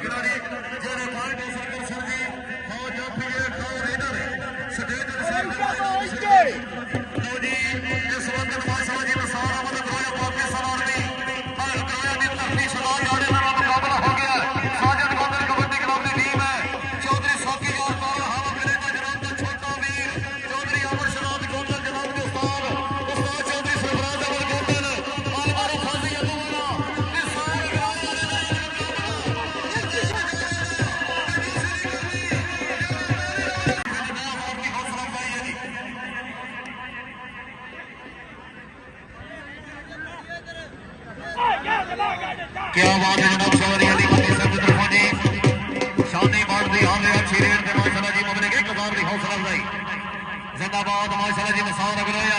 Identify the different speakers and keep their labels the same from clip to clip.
Speaker 1: खिलाड़ी जेने party circle sir जी हो जो फिर खाओ रेडर स्टेज लो जी इस वक्त माशाल्लाह जी मसारा मदद रोया पाकिस्तान आर्मी और कराया दी धरती सदा जाने वाला मुकाबला हो गया साजिद गोंदल कबड्डी क्लब की टीम है चौधरी साकी और तारा हवा करे का जनाब का छोटा वीर चौधरी अमर शराब गोंदल जनाब के उस्ताद चौधरी सरफराज अमर गोंदल अलवारी खाजी अबूवाला इस सारे कराया क्या बात है जनाब चौधरी अली मती साहब की तरफों जी शानी बढ़ती हाले अच्छी रेट के माशाल्लाह जी मुबलिक एक कतार की हौसला अफजाई जिंदाबाद माशाल्लाह जी नसार अगरोया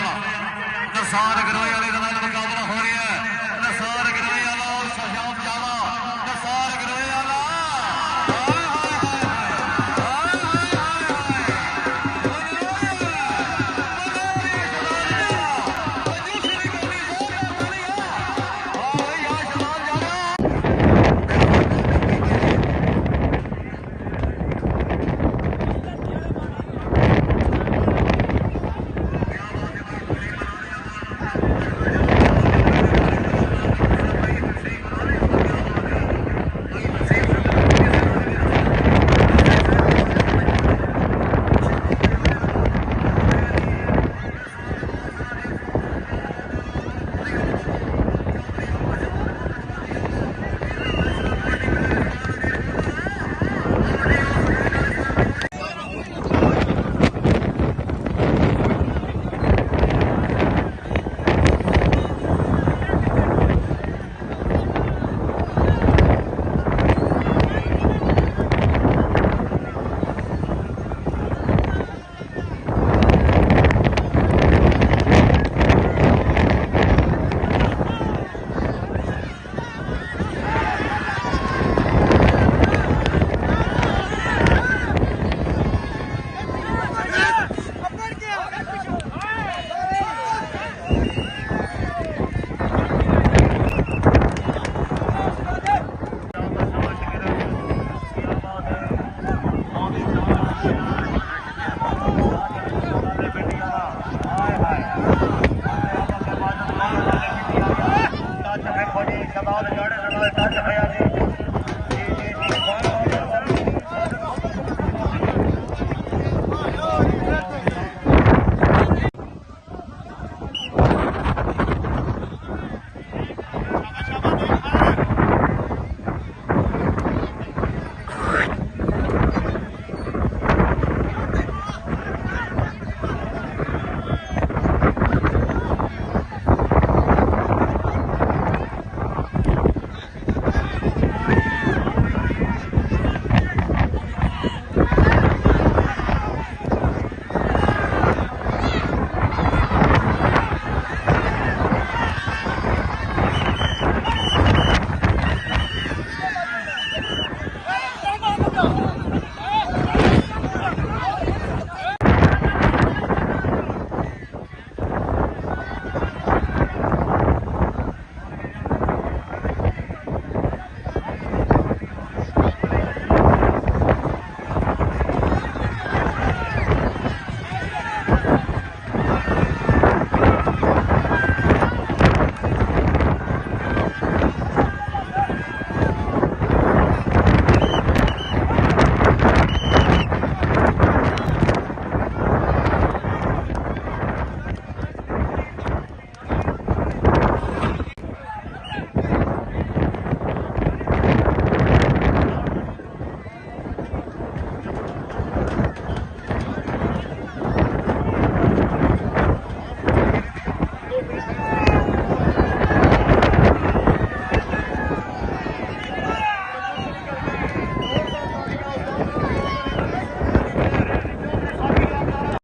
Speaker 1: वाला जनाब मुकाबला